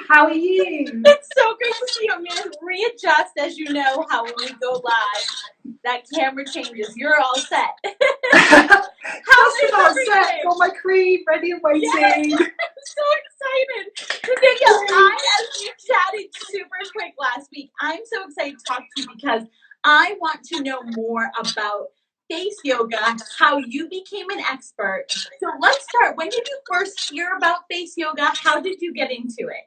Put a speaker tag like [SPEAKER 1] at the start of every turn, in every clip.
[SPEAKER 1] How are you?
[SPEAKER 2] It's so great to see you. I'm going to readjust, as you know, how when we go live, that camera changes. You're all set.
[SPEAKER 1] Just about set. Got my cream ready and waiting.
[SPEAKER 2] Yes, I'm so excited. So Danielle, as we chatted super quick last week, I'm so excited to talk to you because I want to know more about face yoga, how you became an expert. So let's start. When did you first hear about face yoga? How did you get into it?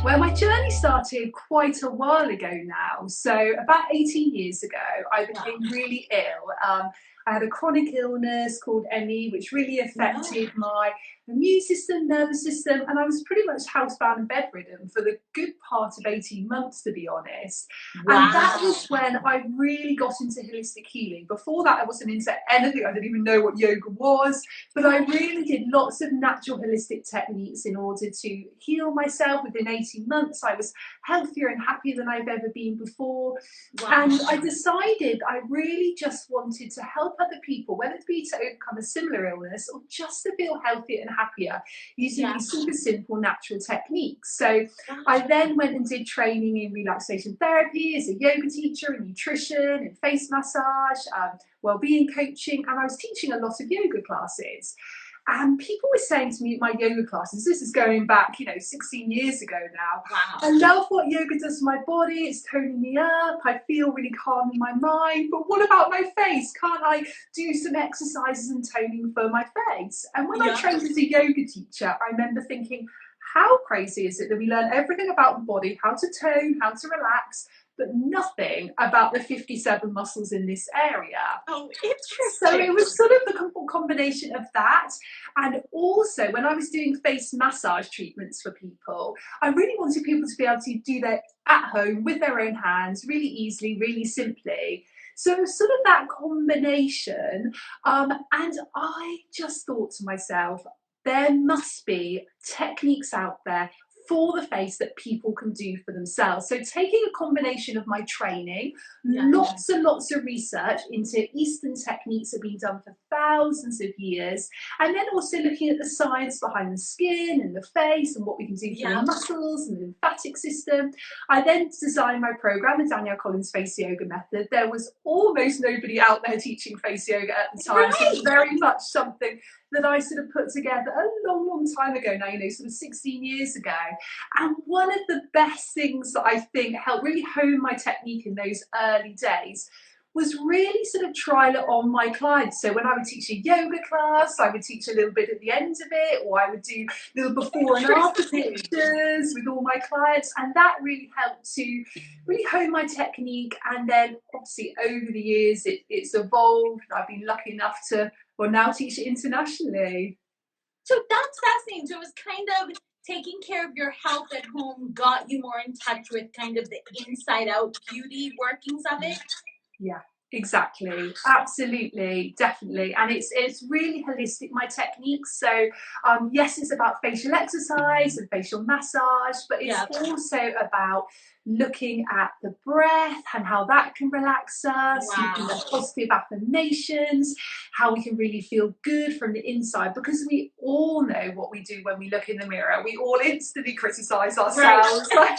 [SPEAKER 1] Well, my journey started quite a while ago now. So about 18 years ago, I became really ill. I had a chronic illness called ME, which really affected my immune system, nervous system, and I was pretty much housebound and bedridden for the good part of 18 months, to be honest. And that was when I really got into holistic healing. Before that, I wasn't into anything. I didn't even know what yoga was, but I really did lots of natural holistic techniques in order to heal myself. Within 18 months, I was healthier and happier than I've ever been before. And I decided I really just wanted to help other people, whether it be to overcome a similar illness or just to feel healthier and happier using these super simple natural techniques. So I then went and did training in relaxation therapy as a yoga teacher, in nutrition, in face massage, well-being coaching, and I was teaching a lot of yoga classes. And people were saying to me at my yoga classes, this is going back, 16 years ago now, I love what yoga does to my body, it's toning me up, I feel really calm in my mind, but what about my face? Can't I do some exercises and toning for my face? And when I trained as a yoga teacher, I remember thinking, how crazy is it that we learn everything about the body, how to tone, how to relax, but nothing about the 57 muscles in this area.
[SPEAKER 2] Oh, interesting.
[SPEAKER 1] So it was sort of the combination of that, and also when I was doing face massage treatments for people, I really wanted people to be able to do that at home with their own hands, really easily, really simply. So it was sort of that combination, and I just thought to myself, there must be techniques out there for the face that people can do for themselves. So taking a combination of my training, lots and lots of research into Eastern techniques that have been done for thousands of years, and then also looking at the science behind the skin and the face and what we can do for the muscles and the lymphatic system. I then designed my program, the Danielle Face Yoga Method. There was almost nobody out there teaching face yoga at the time, so it was very much something that I sort of put together a long, long time ago now, sort of 16 years ago. And one of the best things that I think helped really hone my technique in those early days was really sort of trial it on my clients. So when I would teach a yoga class, I would teach a little bit at the end of it, or I would do little before and after pictures with all my clients. And that really helped to really hone my technique. And then obviously over the years, it's evolved. I've been lucky enough to now teach it internationally.
[SPEAKER 2] So that's fascinating. So it was kind of taking care of your health at home got you more in touch with kind of the inside out beauty workings of it.
[SPEAKER 1] Yeah, exactly. Absolutely, definitely. And it's really holistic, my techniques. So yes, it's about facial exercise and facial massage, but it's also about looking at the breath and how that can relax us, looking at positive affirmations, how we can really feel good from the inside, because we all know what we do when we look in the mirror. We all instantly criticize ourselves. Like,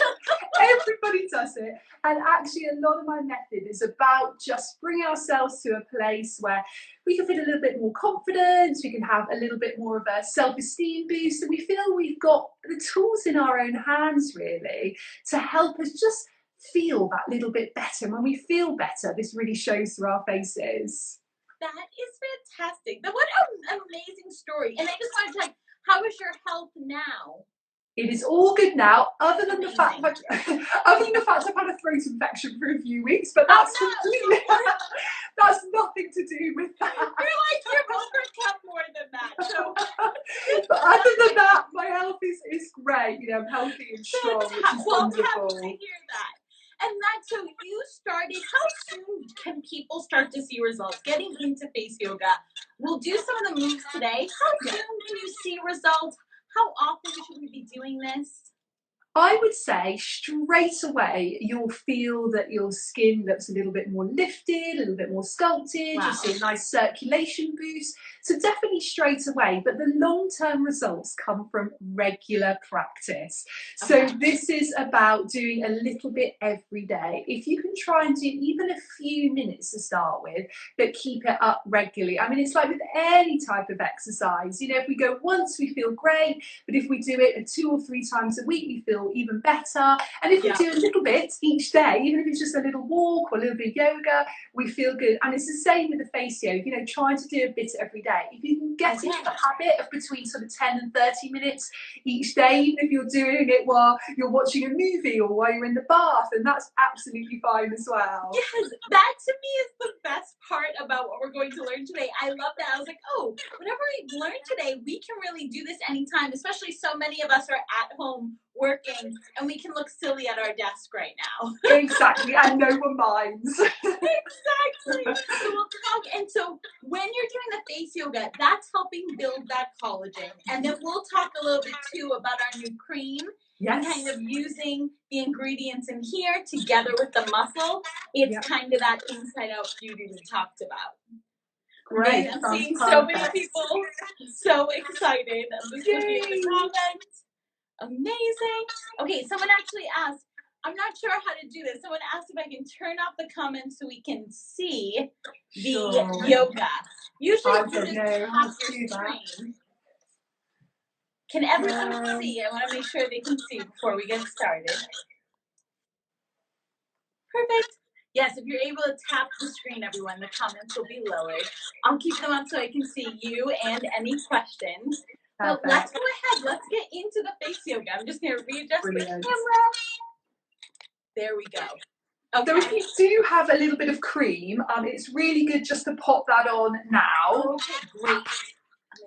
[SPEAKER 1] everybody does it. And actually a lot of my method is about just bringing ourselves to a place where we can feel a little bit more confidence, we can have a little bit more of a self-esteem boost, and we feel we've got the tools in our own hands really to help us just feel that little bit better. And when we feel better, this really shows through our faces.
[SPEAKER 2] That is fantastic. What an amazing story. And I just want to check, how is your health now?
[SPEAKER 1] It is all good now, other than the fact that I've had a throat infection for a few weeks, but that's completely, that's nothing to do with that.
[SPEAKER 2] You're like, you're overcome more than that. So.
[SPEAKER 1] But other than that, my health is great. I'm healthy and strong, which is wonderful.
[SPEAKER 2] Happy to hear that. And that's so you started. How soon can people start to see results? Getting into face yoga. We'll do some of the moves today. How soon can you see results? How often should we be doing this?
[SPEAKER 1] I would say straight away you'll feel that your skin looks a little bit more lifted, a little bit more sculpted.
[SPEAKER 2] Wow.
[SPEAKER 1] You'll see a nice circulation boost. So definitely straight away, but the long-term results come from regular practice. So this is about doing a little bit every day. If you can try and do even a few minutes to start with, but keep it up regularly. I mean, it's like with any type of exercise. You know, if we go once, we feel great, but if we do it 2 or 3 times a week, we feel even better. And if we do a little bit each day, even if it's just a little walk or a little bit of yoga, we feel good. And it's the same with the face yoga, you know, trying to do a bit every day. If you can get into the habit of between sort of 10 and 30 minutes each day, even if you're doing it while you're watching a movie or while you're in the bath, and that's absolutely fine as well.
[SPEAKER 2] Yes, that to me is the best part about what we're going to learn today. I love that. I was like, oh, whatever we learned today, we can really do this anytime, especially so many of us are at home working and we can look silly at our desk right now.
[SPEAKER 1] Exactly, and no one minds.
[SPEAKER 2] Exactly. So we'll talk, and so when you're doing the face yoga, that's helping build that collagen. And then we'll talk a little bit too about our new cream.
[SPEAKER 1] Yes.
[SPEAKER 2] Kind of using the ingredients in here together with the muscle. It's kind of that inside out beauty we talked about.
[SPEAKER 1] Great.
[SPEAKER 2] I'm seeing so many people so excited. I'm just looking at the comments. Amazing. Okay, someone actually asked, I'm not sure how to do this. Someone asked if I can turn off the comments so we can see the yoga. Usually
[SPEAKER 1] I
[SPEAKER 2] you
[SPEAKER 1] don't
[SPEAKER 2] just
[SPEAKER 1] know
[SPEAKER 2] have your screen. Can everyone see? I want to make sure they can see before we get started. Perfect. Yes, if you're able to tap the screen, everyone, the comments will be lowered. I'll keep them up so I can see you and any questions. But let's go ahead. Let's get into the face yoga. I'm just going to readjust the camera. There we go. Okay.
[SPEAKER 1] So if you do have a little bit of cream, it's really good just to pop that on now.
[SPEAKER 2] Okay, great.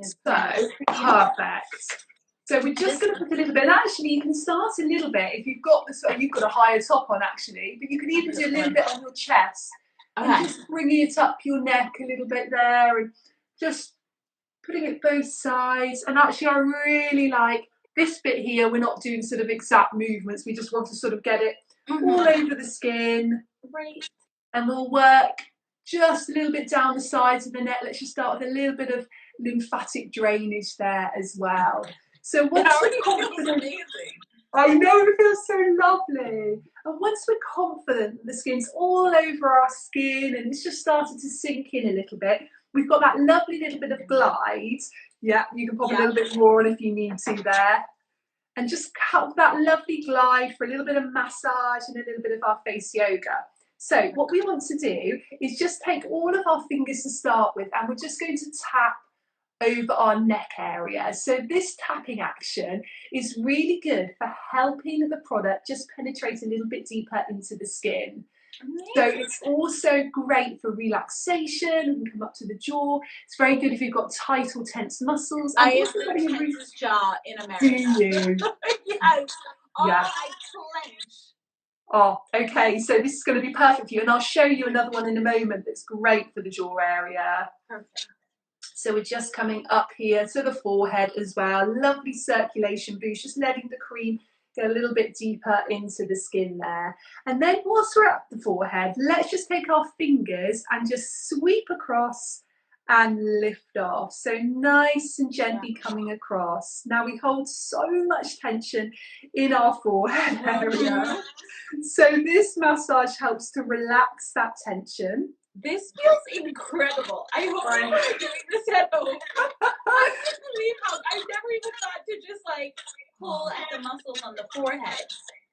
[SPEAKER 1] So, perfect. So we're just going to put a little bit, and actually you can start a little bit if you've got you've got a higher top on actually, but you can even do a little bit on your chest and just bringing it up your neck a little bit there and just putting it both sides. And actually I really like this bit here. We're not doing sort of exact movements. We just want to sort of get it all over the skin.
[SPEAKER 2] Right.
[SPEAKER 1] And we'll work just a little bit down the sides of the neck. Let's just start with a little bit of lymphatic drainage there as well. So once we're confident, I know, it feels so lovely. And once we're confident that the skin's all over our skin and it's just started to sink in a little bit, we've got that lovely little bit of glide. Yeah, you can pop a little bit more on if you need to there. And just cut that lovely glide for a little bit of massage and a little bit of our face yoga. So what we want to do is just take all of our fingers to start with, and we're just going to tap over our neck area. So this tapping action is really good for helping the product just penetrate a little bit deeper into the skin. So it's also great for relaxation. We can come up to the jaw. It's very good if you've got tight or tense muscles.
[SPEAKER 2] I have the tensest jaw in America.
[SPEAKER 1] Do you?
[SPEAKER 2] Yes. Oh, yeah. I clench.
[SPEAKER 1] Oh, okay. So this is going to be perfect for you. And I'll show you another one in a moment that's great for the jaw area.
[SPEAKER 2] Perfect.
[SPEAKER 1] So we're just coming up here to the forehead as well. Lovely circulation boost, just letting the cream go a little bit deeper into the skin there. And then whilst we're at the forehead, let's just take our fingers and just sweep across and lift off. So nice and gently coming across. Now we hold so much tension in our forehead area. So this massage helps to relax that tension.
[SPEAKER 2] This feels incredible. I hope I'm doing this at home. I can't believe how I've never even thought to just like pull at the muscles on the forehead.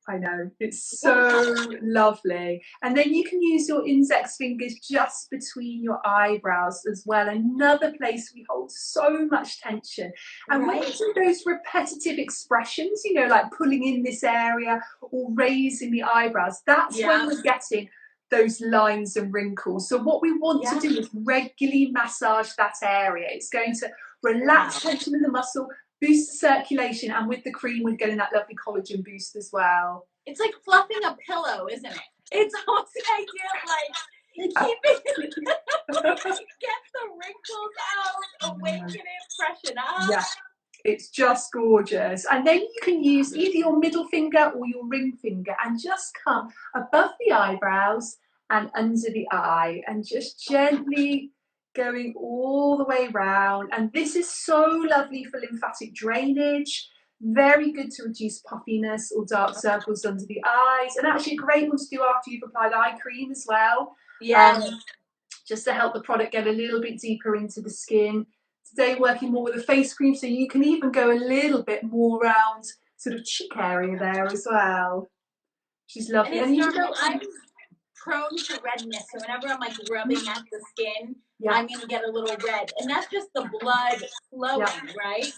[SPEAKER 1] I know, it's so lovely. And then you can use your index fingers just between your eyebrows as well. Another place we hold so much tension. And when you do those repetitive expressions, you know, like pulling in this area or raising the eyebrows, that's when we're getting those lines and wrinkles. So what we want to do is regularly massage that area. It's going to relax tension in the muscle, boost the circulation, and with the cream we're getting that lovely collagen boost as well.
[SPEAKER 2] It's like fluffing a pillow, isn't it? It's almost the idea of like keeping get the wrinkles out, awaken it, freshen up.
[SPEAKER 1] Yeah, It's just gorgeous. And then you can use either your middle finger or your ring finger and just come above the eyebrows and under the eye and just gently going all the way round. And this is so lovely for lymphatic drainage. Very good to reduce puffiness or dark circles under the eyes. And actually a great one to do after you've applied eye cream as well.
[SPEAKER 2] Yeah.
[SPEAKER 1] Just to help the product get a little bit deeper into the skin. Today working more with a face cream, so you can even go a little bit more around sort of cheek area there as well. She's lovely.
[SPEAKER 2] And it's normal. I'm prone to redness, so whenever I'm like rubbing at the skin, I'm gonna get a little red, and that's just the blood flowing, right?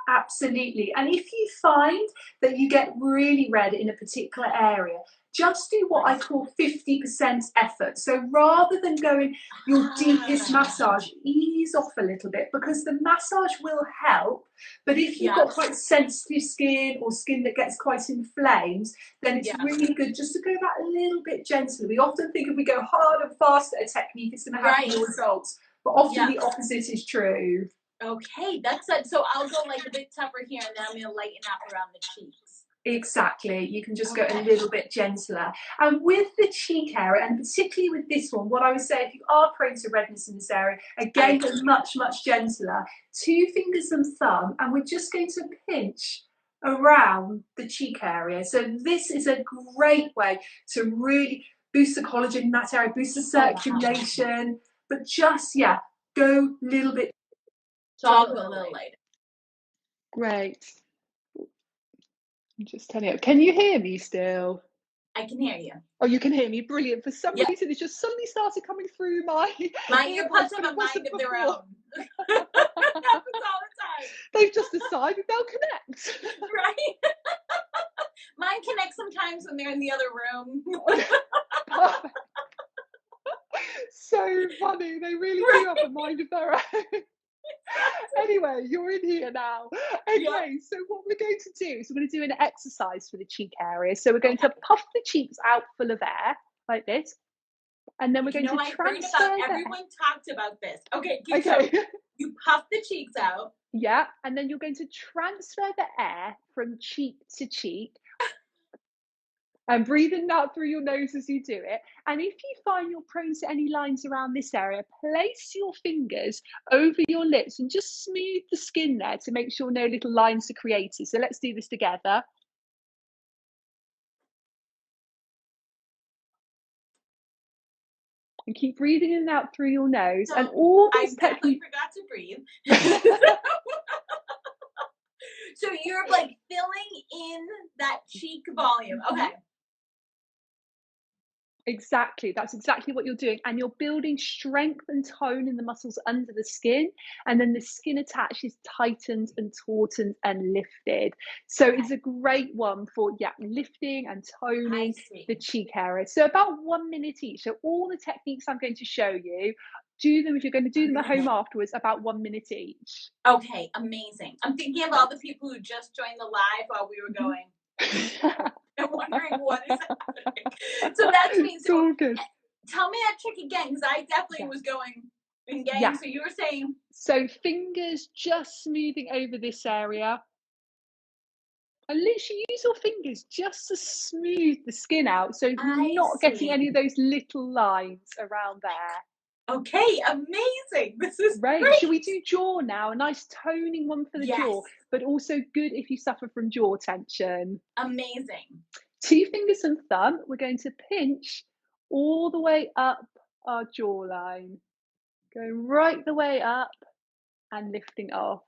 [SPEAKER 1] Absolutely. And if you find that you get really red in a particular area, just do what I call 50% effort. So rather than going your deepest massage, ease off a little bit, because the massage will help. But if you've got quite sensitive skin or skin that gets quite inflamed, then it's really good just to go that little bit gentler. We often think if we go hard and fast at a technique, it's going to have more results. But often the opposite is true.
[SPEAKER 2] Okay, that's it. So I'll go like a bit tougher here, and then I'm going to lighten up around the cheeks.
[SPEAKER 1] Exactly. You can just go a little bit gentler. And with the cheek area, and particularly with this one, what I would say, if you are prone to redness in this area, again, go much, much gentler. 2 fingers and thumb, and we're just going to pinch around the cheek area. So this is a great way to really boost the collagen in that area, boost the circulation, but just, go a little bit.
[SPEAKER 2] So I'll go a little later.
[SPEAKER 3] Great. I'm just turning up. Can you hear me still?
[SPEAKER 2] I can hear you.
[SPEAKER 3] Oh, you can hear me. Brilliant. For some reason, it's just suddenly started coming through my
[SPEAKER 2] earpods have a mind of their own. Happens all the time.
[SPEAKER 3] They've just decided they'll connect.
[SPEAKER 2] Right? Mine connects sometimes when they're in the other room.
[SPEAKER 3] Perfect. So funny. They really do have a mind of their own. Anyway, you're in here now. Okay, so what we're going to do is we're going to do an exercise for the cheek area. So we're going to puff the cheeks out full of air, like this. And then we're going to transfer
[SPEAKER 2] everyone talked about this. Okay. So you puff the cheeks out.
[SPEAKER 3] Yeah, and then you're going to transfer the air from cheek to cheek. And breathing out through your nose as you do it. And if you find you're prone to any lines around this area, place your fingers over your lips and just smooth the skin there to make sure no little lines are created. So let's do this together. And keep breathing in and out through your nose.
[SPEAKER 2] So
[SPEAKER 3] and all
[SPEAKER 2] this I definitely forgot to breathe. So you're like filling in that cheek volume. Okay.
[SPEAKER 3] Exactly. That's exactly what you're doing. And you're building strength and tone in the muscles under the skin. And then the skin attached is tightened and tautened and lifted. So it's a great one for lifting and toning the cheek area. So about 1 minute each. So all the techniques I'm going to show you, do them if you're going to do them at home afterwards, about 1 minute each.
[SPEAKER 2] Okay, amazing. I'm thinking of all the people who just joined the live while we were going. I'm wondering what is happening. So that's me. So
[SPEAKER 3] all good.
[SPEAKER 2] Tell me that trick again, because I definitely was going in game. So you were saying.
[SPEAKER 3] So fingers just smoothing over this area. And literally use your fingers just to smooth the skin out. So you're not getting any of those little lines around there.
[SPEAKER 2] Okay, amazing. This is great.
[SPEAKER 3] Should we do jaw now? A nice toning one for the jaw, but also good if you suffer from jaw tension.
[SPEAKER 2] Amazing.
[SPEAKER 3] 2 fingers and thumb. We're going to pinch all the way up our jawline. Going right the way up and lifting off.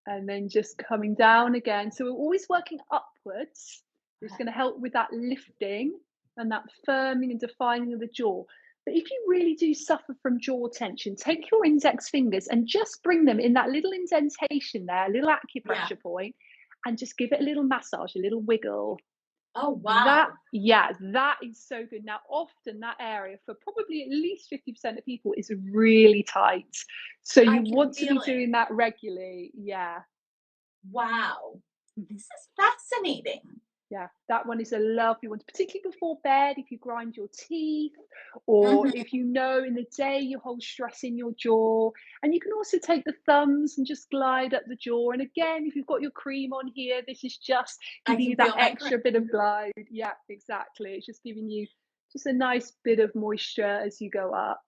[SPEAKER 3] And then just coming down again. So we're always working upwards. It's going to help with that lifting and that firming and defining of the jaw. But if you really do suffer from jaw tension, take your index fingers and just bring them in that little indentation there, a little acupressure point, and just give it a little massage, a little wiggle.
[SPEAKER 2] Oh, wow.
[SPEAKER 3] That is so good. Now, often that area for probably at least 50% of people is really tight. So you want to be doing that regularly. Yeah.
[SPEAKER 2] Wow. This is fascinating.
[SPEAKER 3] Yeah, that one is a lovely one, particularly before bed if you grind your teeth, or
[SPEAKER 2] Mhm.
[SPEAKER 3] if you know in the day you hold stress in your jaw. And you can also take the thumbs and just glide up the jaw. And again, if you've got your cream on here, this is just
[SPEAKER 2] I
[SPEAKER 3] giving
[SPEAKER 2] can
[SPEAKER 3] you that
[SPEAKER 2] feel my
[SPEAKER 3] extra bit of glide. Yeah, exactly. It's just giving you just a nice bit of moisture as you go up.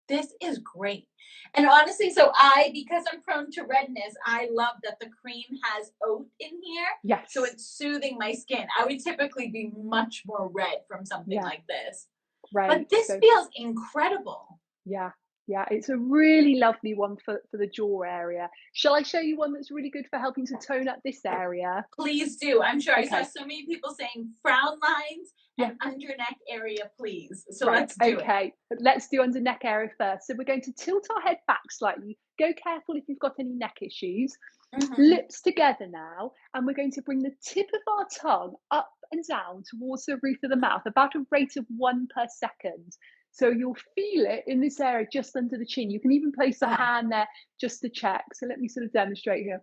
[SPEAKER 2] This is great. And honestly, because I'm prone to redness, I love that the cream has oat in here. So
[SPEAKER 3] Yes.
[SPEAKER 2] it's soothing my skin. I would typically be much more red from something
[SPEAKER 3] Yeah,
[SPEAKER 2] like this. But
[SPEAKER 3] great.
[SPEAKER 2] this
[SPEAKER 3] So
[SPEAKER 2] feels incredible.
[SPEAKER 3] yeah, yeah, it's a really lovely one for the jaw area. Shall I show you one that's really good for helping to tone up this area?
[SPEAKER 2] Please do. I'm sure I saw
[SPEAKER 3] Okay,
[SPEAKER 2] so many people saying frown lines
[SPEAKER 3] yeah,
[SPEAKER 2] and under neck area, please. So
[SPEAKER 3] great.
[SPEAKER 2] let's do it.
[SPEAKER 3] Okay, let's do under neck area first. So we're going to tilt our head back slightly. Go careful if you've got any neck issues.
[SPEAKER 2] Hmm.
[SPEAKER 3] Lips together now, and we're going to bring the tip of our tongue up and down towards the roof of the mouth, about a rate of 1 per second. So you'll feel it in this area just under the chin. You can even place a
[SPEAKER 2] Ah,
[SPEAKER 3] hand there just to check. So let me sort of demonstrate here.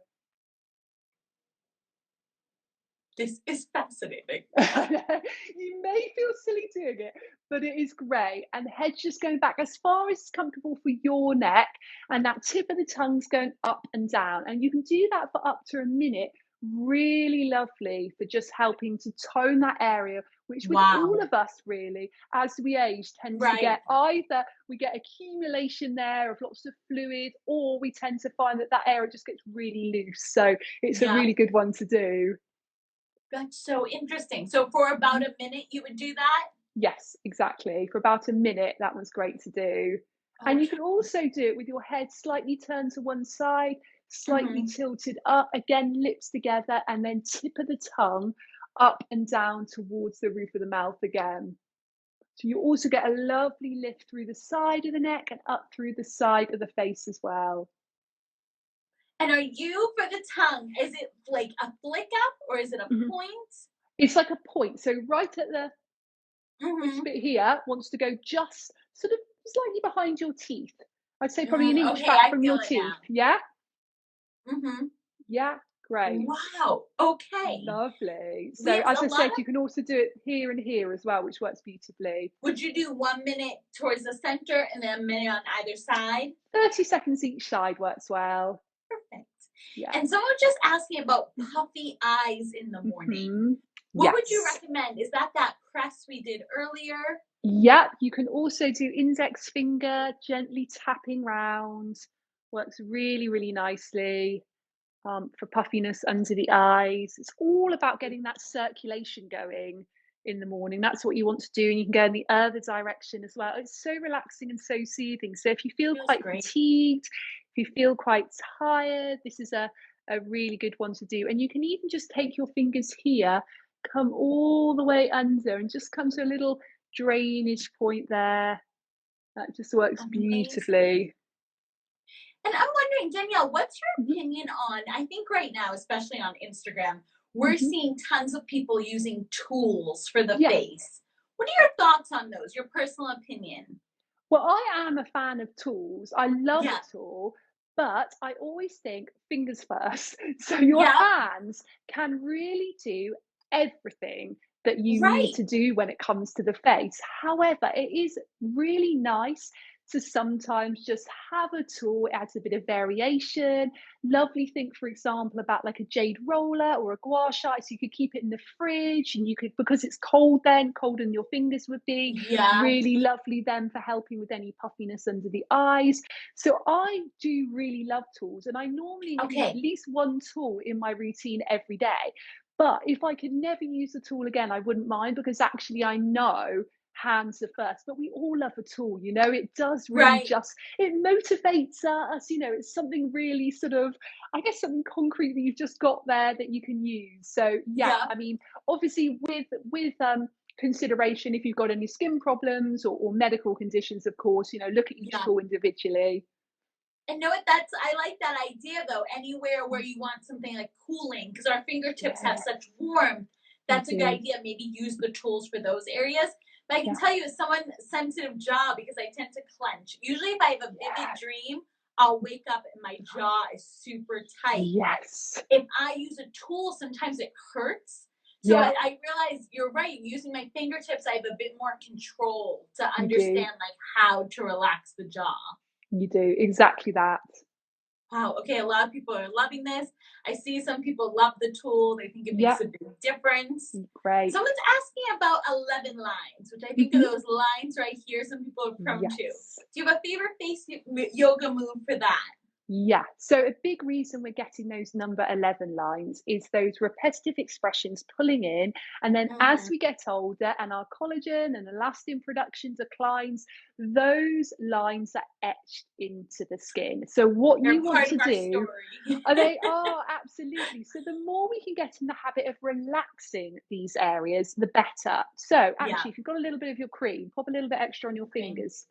[SPEAKER 2] this is fascinating.
[SPEAKER 3] You may feel silly doing it, but it is great. And the head's just going back as far as comfortable for your neck, and that tip of the tongue's going up and down. And you can do that for up to a minute. Really lovely for just helping to tone that area, which with all
[SPEAKER 2] Wow.
[SPEAKER 3] of us really, as we age, tends to
[SPEAKER 2] Right.
[SPEAKER 3] get either we get accumulation there of lots of fluid, or we tend to find that that area just gets really loose. So it's a
[SPEAKER 2] Yeah.
[SPEAKER 3] really good one to do.
[SPEAKER 2] That's so interesting. So for about a minute, you would do that?
[SPEAKER 3] Yes, exactly. For about a minute, that one's great to do. And you
[SPEAKER 2] Okay.
[SPEAKER 3] can also do it with your head slightly turned to one side, slightly
[SPEAKER 2] Hmm.
[SPEAKER 3] tilted up, again, lips together, and then tip of the tongue up and down towards the roof of the mouth again. So you also get a lovely lift through the side of the neck and up through the side of the face as well.
[SPEAKER 2] And are you for the tongue? Is it like a flick up or is it a
[SPEAKER 3] Mhm.
[SPEAKER 2] point?
[SPEAKER 3] It's like a point. So right at this
[SPEAKER 2] Hmm.
[SPEAKER 3] bit here wants to go just sort of slightly behind your teeth. I'd say probably an inch
[SPEAKER 2] Okay,
[SPEAKER 3] back
[SPEAKER 2] I
[SPEAKER 3] from
[SPEAKER 2] feel
[SPEAKER 3] your
[SPEAKER 2] it now.
[SPEAKER 3] teeth. Yeah?
[SPEAKER 2] Hmm.
[SPEAKER 3] Yeah, great.
[SPEAKER 2] Wow. Okay.
[SPEAKER 3] Lovely.
[SPEAKER 2] We
[SPEAKER 3] So
[SPEAKER 2] have
[SPEAKER 3] as
[SPEAKER 2] a
[SPEAKER 3] I
[SPEAKER 2] lot
[SPEAKER 3] said,
[SPEAKER 2] of.
[SPEAKER 3] you can also do it here and here as well, which works beautifully.
[SPEAKER 2] Would you do 1 minute towards the center and then a minute on either side?
[SPEAKER 3] 30 seconds each side works well.
[SPEAKER 2] Perfect.
[SPEAKER 3] Yeah.
[SPEAKER 2] And someone just asked me about puffy eyes in the morning.
[SPEAKER 3] Hmm.
[SPEAKER 2] What would you
[SPEAKER 3] Yes.
[SPEAKER 2] recommend? Is that press we did earlier?
[SPEAKER 3] Yeah, you can also do index finger gently tapping round. Works really, really nicely. For puffiness under the eyes. It's all about getting that circulation going in the morning. That's what you want to do. And you can go in the other direction as well. It's so relaxing and so soothing. So if you feel
[SPEAKER 2] Feels
[SPEAKER 3] quite
[SPEAKER 2] great.
[SPEAKER 3] fatigued, if you feel quite tired, this is a really good one to do. And you can even just take your fingers here, come all the way under, and just come to a little drainage point there. That just works
[SPEAKER 2] Amazing.
[SPEAKER 3] beautifully.
[SPEAKER 2] And I'm wondering, Danielle, what's
[SPEAKER 3] Mhm,
[SPEAKER 2] your opinion on? I think right now, especially on Instagram, we're
[SPEAKER 3] mhm.
[SPEAKER 2] seeing tons of people using tools for the
[SPEAKER 3] Yeah.
[SPEAKER 2] face. What are your thoughts on those? Your personal opinion?
[SPEAKER 3] Well, I am a fan of tools. I love a
[SPEAKER 2] Yeah.
[SPEAKER 3] tool, but I always think fingers first. So your
[SPEAKER 2] Yeah.
[SPEAKER 3] hands can really do everything that you need
[SPEAKER 2] Right.
[SPEAKER 3] to do when it comes to the face. However, it is really nice to sometimes just have a tool. It adds a bit of variation. Lovely think, for example, about like a jade roller or a gua sha. So you could keep it in the fridge and you could, because it's cold then, colder than your fingers would be.
[SPEAKER 2] Yeah.
[SPEAKER 3] Really lovely then for helping with any puffiness under the eyes. So I do really love tools, and I normally use at
[SPEAKER 2] Okay.
[SPEAKER 3] least one tool in my routine every day. But if I could never use the tool again, I wouldn't mind, because actually I know hands are first. But we all love a tool, it does really
[SPEAKER 2] Right.
[SPEAKER 3] just, it motivates us, it's something really sort of, I guess, something concrete that you've just got there that you can use. So yeah,
[SPEAKER 2] Yeah.
[SPEAKER 3] I mean, obviously with consideration, if you've got any skin problems or medical conditions, of course, look at each
[SPEAKER 2] Yeah.
[SPEAKER 3] tool individually.
[SPEAKER 2] And know what? I like that idea though. Anywhere where you want something like cooling, because our fingertips have
[SPEAKER 3] Yeah,
[SPEAKER 2] such warmth.
[SPEAKER 3] they
[SPEAKER 2] That's a good
[SPEAKER 3] do.
[SPEAKER 2] idea. Maybe use the tools for those areas. But I can
[SPEAKER 3] Yeah,
[SPEAKER 2] tell you, as someone sensitive jaw, because I tend to clench. Usually, if I have a vivid
[SPEAKER 3] yeah,
[SPEAKER 2] dream, I'll wake up and my jaw is super tight.
[SPEAKER 3] yes,
[SPEAKER 2] If I use a tool, sometimes it hurts. So
[SPEAKER 3] Yeah,
[SPEAKER 2] I realize you're right. Using my fingertips, I have a bit more control to
[SPEAKER 3] you do.
[SPEAKER 2] understand like how to relax the jaw.
[SPEAKER 3] You do exactly that.
[SPEAKER 2] Wow. Okay. A lot of people are loving this. I see some people love the tool. They think it makes
[SPEAKER 3] Yeah,
[SPEAKER 2] a big difference.
[SPEAKER 3] great.
[SPEAKER 2] Someone's asking about 11 lines, which I think are
[SPEAKER 3] Hmm.
[SPEAKER 2] those lines right here. Some people are prone to.
[SPEAKER 3] Yes.
[SPEAKER 2] Do you have a favorite yoga move for that?
[SPEAKER 3] Yeah. So a big reason we're getting those number 11 lines is those repetitive expressions pulling in. And then as
[SPEAKER 2] Mhm.
[SPEAKER 3] we get older and our collagen and elastin production declines, those lines are etched into the skin. So what
[SPEAKER 2] They're
[SPEAKER 3] you want
[SPEAKER 2] part
[SPEAKER 3] to
[SPEAKER 2] of our
[SPEAKER 3] do,
[SPEAKER 2] story.
[SPEAKER 3] they are absolutely. So the more we can get in the habit of relaxing these areas, the better. So
[SPEAKER 2] Yeah.
[SPEAKER 3] actually, if you've got a little bit of your cream, pop a little bit extra on your
[SPEAKER 2] Okay.
[SPEAKER 3] fingers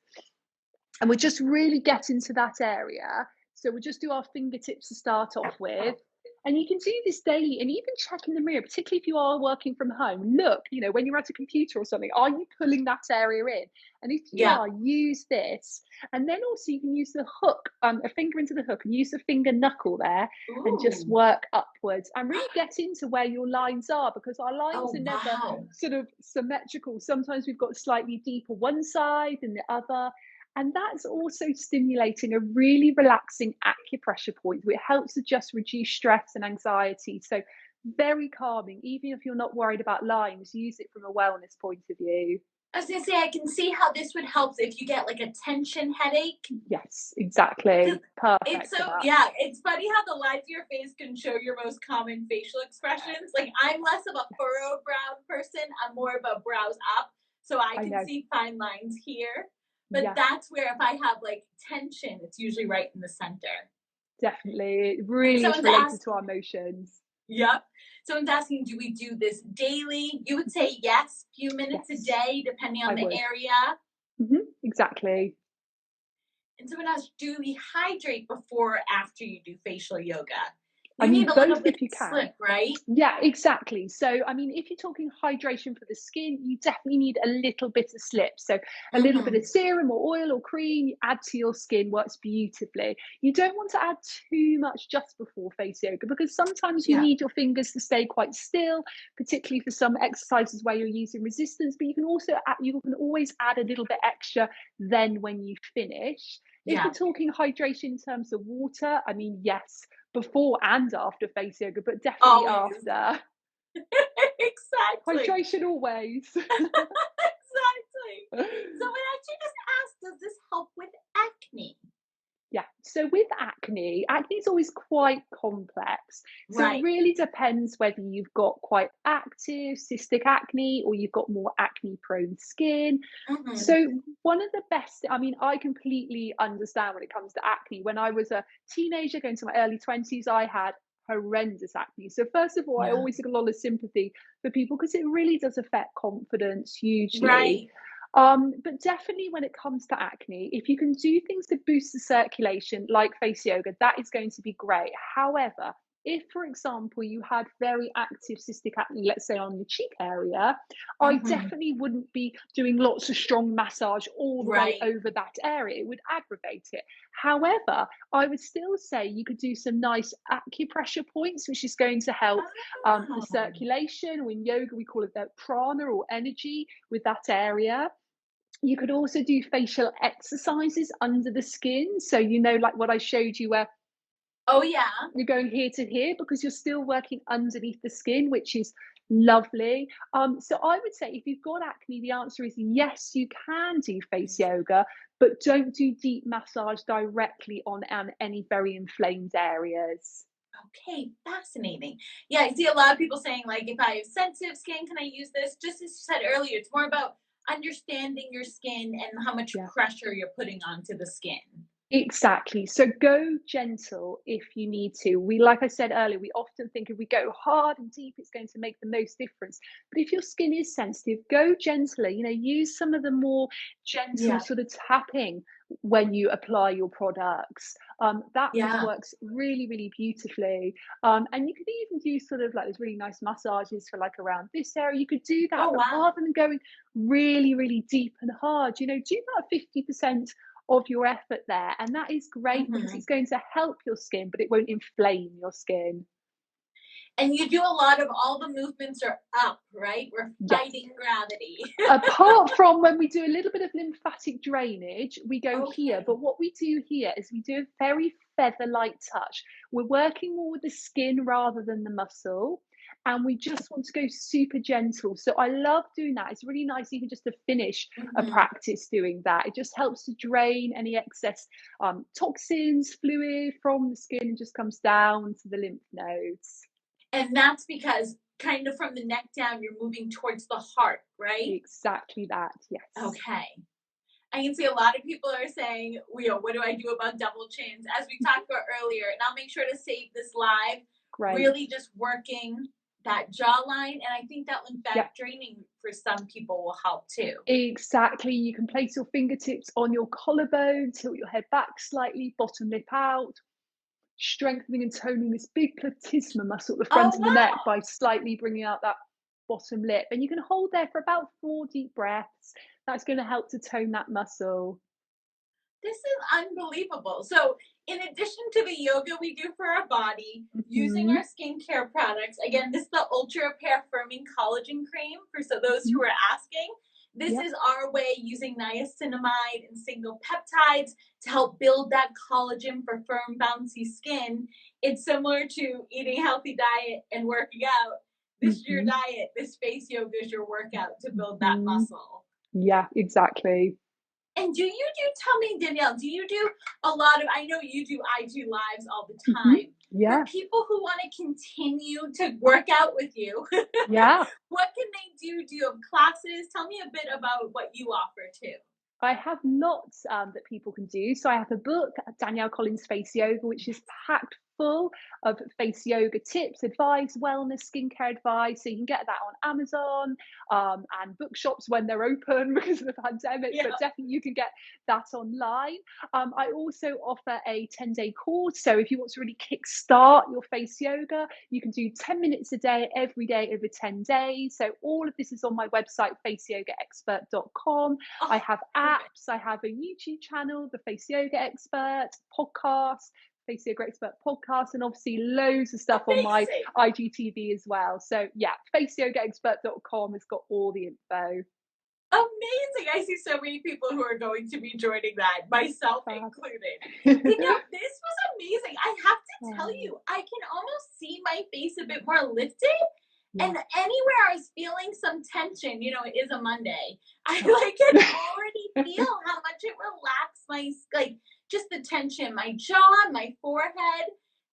[SPEAKER 3] and we just really get into that area. So we'll just do our fingertips to start off with. And you can do this daily and even check in the mirror, particularly if you are working from home. Look, when you're at a computer or something, are you pulling that area in? And if you
[SPEAKER 2] Yeah.
[SPEAKER 3] are, use this. And then also you can use the hook, a finger into the hook and use the finger knuckle there and just
[SPEAKER 2] Ooh.
[SPEAKER 3] work upwards and really get into where your lines are because our lines
[SPEAKER 2] Oh,
[SPEAKER 3] are never
[SPEAKER 2] wow.
[SPEAKER 3] sort of symmetrical. Sometimes we've got slightly deeper one side than the other. And that's also stimulating a really relaxing acupressure point, which helps to just reduce stress and anxiety. So very calming, even if you're not worried about lines, use it from a wellness point of view.
[SPEAKER 2] I was gonna say I can see how this would help if you get like a tension headache.
[SPEAKER 3] Yes,
[SPEAKER 2] 'Cause
[SPEAKER 3] exactly.
[SPEAKER 2] it's
[SPEAKER 3] Perfect
[SPEAKER 2] so
[SPEAKER 3] for that.
[SPEAKER 2] yeah, it's funny how the lines of your face can show your most common facial expressions. Like I'm less of a
[SPEAKER 3] Yes,
[SPEAKER 2] furrow brow person. I'm more of a brows up. So I
[SPEAKER 3] I
[SPEAKER 2] can
[SPEAKER 3] know.
[SPEAKER 2] see fine lines here. But
[SPEAKER 3] Yeah,
[SPEAKER 2] that's where if I have like tension, it's usually right in the center.
[SPEAKER 3] definitely. It
[SPEAKER 2] And
[SPEAKER 3] really is
[SPEAKER 2] someone's
[SPEAKER 3] related to
[SPEAKER 2] asking,
[SPEAKER 3] our emotions.
[SPEAKER 2] yep. Someone's asking, do we do this daily? You would say yes, few minutes a
[SPEAKER 3] Yes,
[SPEAKER 2] day, depending on
[SPEAKER 3] I
[SPEAKER 2] the
[SPEAKER 3] would.
[SPEAKER 2] area.
[SPEAKER 3] Exactly.
[SPEAKER 2] And someone asks, do we hydrate before or after you do facial yoga?
[SPEAKER 3] I
[SPEAKER 2] You need
[SPEAKER 3] mean,
[SPEAKER 2] a little
[SPEAKER 3] both
[SPEAKER 2] bit
[SPEAKER 3] if
[SPEAKER 2] of
[SPEAKER 3] you can.
[SPEAKER 2] slip, right?
[SPEAKER 3] Yeah, exactly. So, I mean, if you're talking hydration for the skin, you definitely need a little bit of slip. So, a little bit
[SPEAKER 2] Mm-hmm.
[SPEAKER 3] of serum or oil or cream, you add to your skin, works beautifully. You don't want to add too much just before face yoga because sometimes you
[SPEAKER 2] Yeah.
[SPEAKER 3] need your fingers to stay quite still, particularly for some exercises where you're using resistance. But you can also you can always add a little bit extra then when you finish. If
[SPEAKER 2] Yeah.
[SPEAKER 3] we're talking hydration in terms of water, I mean, yes, before and after face yoga, but definitely
[SPEAKER 2] Always.
[SPEAKER 3] after.
[SPEAKER 2] Exactly.
[SPEAKER 3] Hydration always.
[SPEAKER 2] Exactly. Someone actually just asked, does this help with acne?
[SPEAKER 3] Yeah. So with acne is always quite complex. So it
[SPEAKER 2] Right.
[SPEAKER 3] really depends whether you've got quite active cystic acne or you've got more acne prone skin.
[SPEAKER 2] Mm-hmm.
[SPEAKER 3] So one of the best, I mean, I completely understand when it comes to acne. When I was a teenager going to my early 20s, I had horrendous acne. So first of all, I
[SPEAKER 2] Yeah.
[SPEAKER 3] always get a lot of sympathy for people because it really does affect confidence hugely.
[SPEAKER 2] Right.
[SPEAKER 3] But definitely when it comes to acne, if you can do things to boost the circulation, like face yoga, that is going to be great. However, if, for example, you had very active cystic acne, let's say on your cheek area, I
[SPEAKER 2] Mm-hmm.
[SPEAKER 3] definitely wouldn't be doing lots of strong massage all the way
[SPEAKER 2] Right.
[SPEAKER 3] over that area. It would aggravate it. However, I would still say you could do some nice acupressure points, which is going to help the
[SPEAKER 2] Oh.
[SPEAKER 3] circulation. Or in yoga, we call it the prana or energy with that area. You could also do facial exercises under the skin. So, like what I showed you, where
[SPEAKER 2] Oh yeah.
[SPEAKER 3] you're going here to here because you're still working underneath the skin, which is lovely. So, I would say if you've got acne, the answer is yes, you can do face yoga, but don't do deep massage directly on any very inflamed areas.
[SPEAKER 2] Okay, fascinating. Yeah, I see a lot of people saying like, if I have sensitive skin, can I use this? Just as you said earlier, it's more about understanding your skin and how much
[SPEAKER 3] Yeah.
[SPEAKER 2] pressure you're putting onto the skin.
[SPEAKER 3] Exactly. So go gentle if you need to. Like I said earlier, we often think if we go hard and deep, it's going to make the most difference. But if your skin is sensitive, go gentler. Use some of the more gentle
[SPEAKER 2] Yeah.
[SPEAKER 3] sort of tapping when you apply your products. That
[SPEAKER 2] Yeah.
[SPEAKER 3] works really, really beautifully. And you could even do sort of like those really nice massages for like around this area. You could do that,
[SPEAKER 2] Oh
[SPEAKER 3] but
[SPEAKER 2] wow.
[SPEAKER 3] rather than going really, really deep and hard, do about 50% of your effort there. And that is great because
[SPEAKER 2] Hmm.
[SPEAKER 3] it's going to help your skin, but it won't inflame your skin.
[SPEAKER 2] And you do a lot of, all the movements are up, right? We're fighting gravity.
[SPEAKER 3] Apart from when we do a little bit of lymphatic drainage, we go here.
[SPEAKER 2] Okay.
[SPEAKER 3] But what we do here is we do a very feather-light touch. We're working more with the skin rather than the muscle. And we just want to go super gentle. So I love doing that. It's really nice even just to finish a practice doing that. It just helps to drain any excess toxins, fluid from the skin, and just comes down to the lymph nodes.
[SPEAKER 2] And that's because kind of from the neck down, you're moving towards the heart, right?
[SPEAKER 3] Exactly that, yes.
[SPEAKER 2] Okay. I can see a lot of people are saying, what do I do about double chins? As we talked about earlier, and I'll make sure to save this live.
[SPEAKER 3] Great.
[SPEAKER 2] Really just working that jawline. And I think that lymphatic draining for some people will help too.
[SPEAKER 3] Exactly. You can place your fingertips on your collarbone, tilt your head back slightly, bottom lip out, strengthening and toning this big platysma muscle at the front of the neck by slightly bringing out that bottom lip. And you can hold there for about 4 deep breaths. That's going to help to tone that muscle.
[SPEAKER 2] This is unbelievable. So in addition to the yoga we do for our body, using our skincare products, again, this is the Ultra Repair Firming Collagen Cream for those who are asking. This is our way using niacinamide and single peptides to help build that collagen for firm, bouncy skin. It's similar to eating a healthy diet and working out. This is your diet. This face yoga is your workout to build that muscle.
[SPEAKER 3] Yeah, exactly.
[SPEAKER 2] And tell me, Danielle, do you do a lot of, I know you do IG lives all the time.
[SPEAKER 3] Yeah.
[SPEAKER 2] For people who want to continue to work out with you, what can they do? Do you have classes? Tell me a bit about what you offer too.
[SPEAKER 3] I have lots that people can do. So I have a book, Danielle Collins Face Yoga, which is packed full of face yoga tips, advice, wellness, skincare advice. So you can get that on Amazon and bookshops when they're open because of the pandemic, but definitely you can get that online. I also offer a 10-day course. So if you want to really kickstart your face yoga, you can do 10 minutes a day, every day over 10 days. So all of this is on my website, faceyogaexpert.com. I have apps, I have a YouTube channel, the Face Yoga Expert podcast, Face Yoga Expert podcast, and obviously loads of stuff on my IGTV as well. So yeah, faceyogaexpert.com has got all the info.
[SPEAKER 2] Amazing. I see so many people who are going to be joining that, myself included. This was amazing. I have to tell you, I can almost see my face a bit more lifted. And anywhere I was feeling some tension, it is a Monday, I can already feel how much it relaxed my, just the tension, my jaw, my forehead.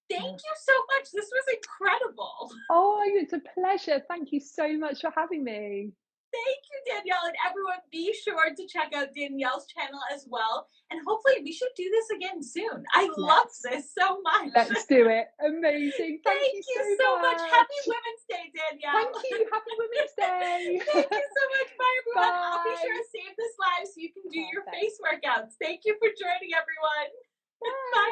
[SPEAKER 2] Thank you so much. This was incredible.
[SPEAKER 3] Oh, it's a pleasure. Thank you so much for having me.
[SPEAKER 2] Thank you, Danielle. And everyone, be sure to check out Danielle's channel as well. And hopefully we should do this again soon. I love this so much.
[SPEAKER 3] Let's do it. Amazing. Thank you so much.
[SPEAKER 2] Happy Women's Day, Danielle.
[SPEAKER 3] Thank you. Happy Women's Day.
[SPEAKER 2] Thank you so much. Bye, everyone.
[SPEAKER 3] Bye.
[SPEAKER 2] I'll be sure to save this live so you can do your face workouts. Thank you for joining, everyone. Bye.